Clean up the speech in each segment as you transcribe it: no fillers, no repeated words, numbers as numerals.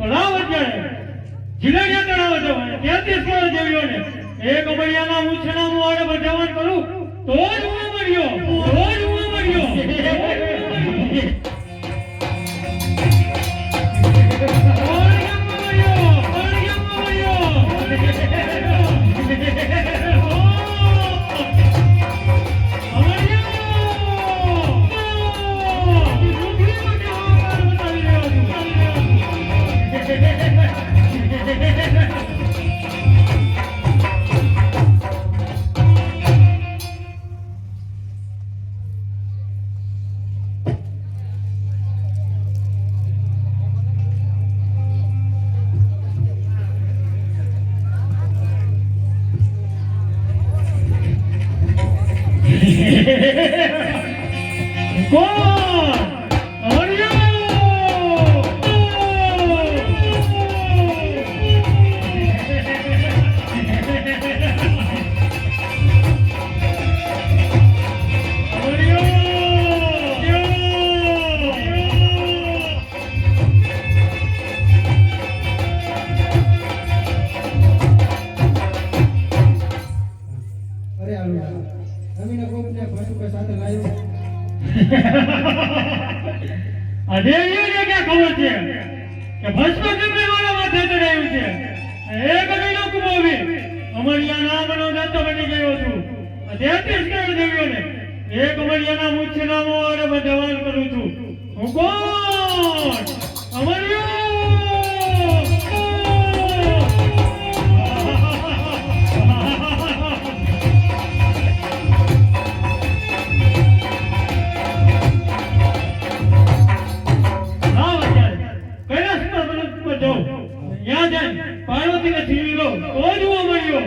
તો લાવ અત્યારે જીલડિયા તળાવ જવાય ત્યાંથી સ્વર દેવીઓને એક અમરિયાના મૂછનામું આડે બધાવાન કરું તો જ હું મળ્યો અદેવીઓને ક્યાં ખબર છે કે ભસ્મ ગમે વાળા માથે ચડાયું છે એક અમીનો કુમાવી અમરિયા નામનો દત્ત બની ગયો છું ત્યાંથી સ્કળ દેવીઓને એક અમરિયાના મુખ્ય નામો વડે બધાવાન કરું છું હું કોણ અમરિયો પાર્વતીને છીનવી લો તો જ હું મળ્યો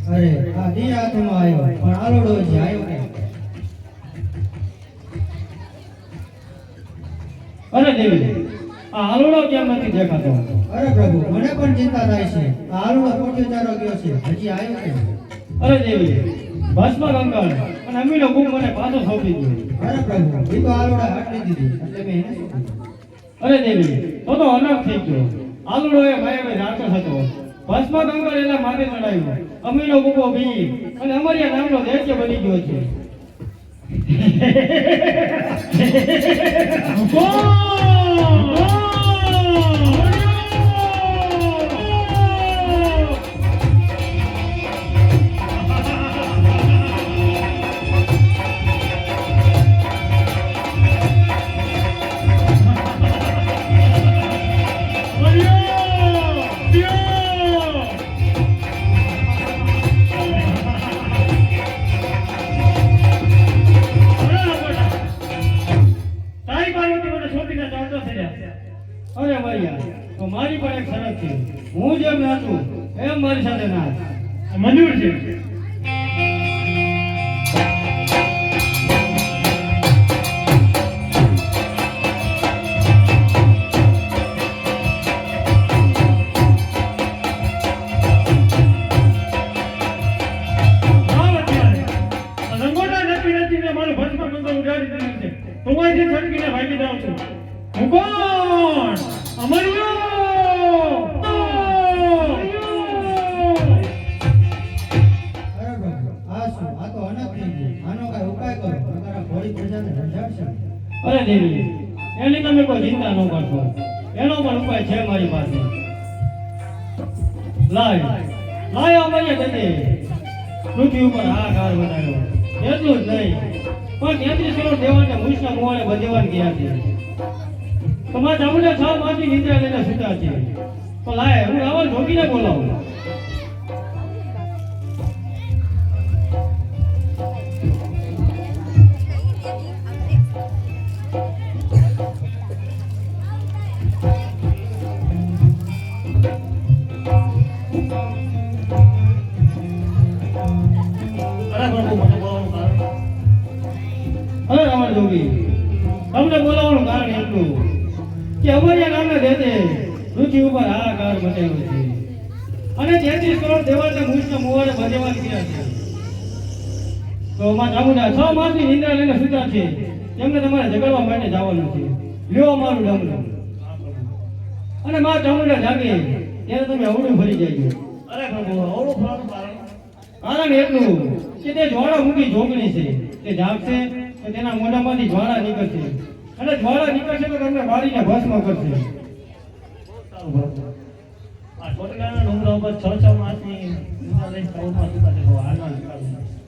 અરે આ દી હાથમાં આવ્યો પણ આલોડો જ આવ્યો કે અરે દેવી આ આલોડો કેમ નથી દેખાતો અરે પ્રભુ મને પણ ચિંતા થાય છે આ આલોડો કોઠે ચારો ગયો છે હજી આવ્યો કે અરે દેવી ભસ્મ ગંગાળ અને અમીનો કુંભ મને પાછો સોંપી દીધો અરે પ્રભુ એ તો આલોડા હાટલી દીધી એટલે મેં એને સોંપી અરે દેવી તો અનર્થ થઈ ગયો આલોડો એ ભાઈ રાક્ષસ હતો ભસ્મ ગંગાળ એના માથે ચડાવ્યો અમીનો કુંભો બી અને અમરિયા નામનો દૈત્ય બની ગયો છે અરે ભૈયા તો મારી પણ એક શરત છે હું જેમ નાચું એમ મારી સાથે નાચ મંજૂર છે મારું ભસ્મ ગંગા ઉડાડી દીધું છે તો હું અહીંથી છટકીને ભાગી જાઉં છું હું કોણ અમરિયો અરે પ્રભુ આ શું આ તો અનર્થ થઈ ગયું આનો કઈ ઉપાય કરો તમારા ભોળી પ્રજાને રંજાડશે અરે દેવી એની તમે કોઈ ચિંતા ન કરશો એનો પણ ઉપાય છે મારી પાસે લાય અમરિયા દે પૃથ્વી ઉપર હાહાકાર બનાવ્યો એટલું જ નહીં પણ 33 કરોડ દેવાને મૂછના મોવાને બંધેવાન ગયા છે તમારા જામુને છ માસની નિદ્રા લઈને સૂતા છે તો લાય હું રાવણ જોગીને બોલાવું તમને બોલાવવાનું કારણ એટલું કે અમરિયા નામે દેતે પૃથ્વી ઉપર હાહાકાર મચાવ્યો છે અને 33 કરોડ દેવાને મૂછને મુવાડે બાંધવાની ક્રિયા છે. તો માં ચામુંડા 6 માસની નિંદ્રા લઈને સૂતા છે. તેમને તમારે જગાડવા માટે જવાનું છે. લ્યો મારું ડામરું. અને માં ચામુંડા જાગે ત્યારે તમે અવળું ફરી જાય. અરે પ્રભુ અવળું ફરવાનું કારણ કારણ એટલું કે તે જ્વાળા મૂકી જોગણી છે. તે જાગશે તો તેના મોઢામાંથી જ્વાળા નીકળશે અને જ્વાળા નીકળશે તો તમને બાળીને ભસ્મ કરશે. સારું પ્રભુ આ ચોટીલાના ડુંગરા ઉપર 6 માસની નિંદ્રા લઈને 14 માસ સુતા છે તો હાલમાં નીકળવું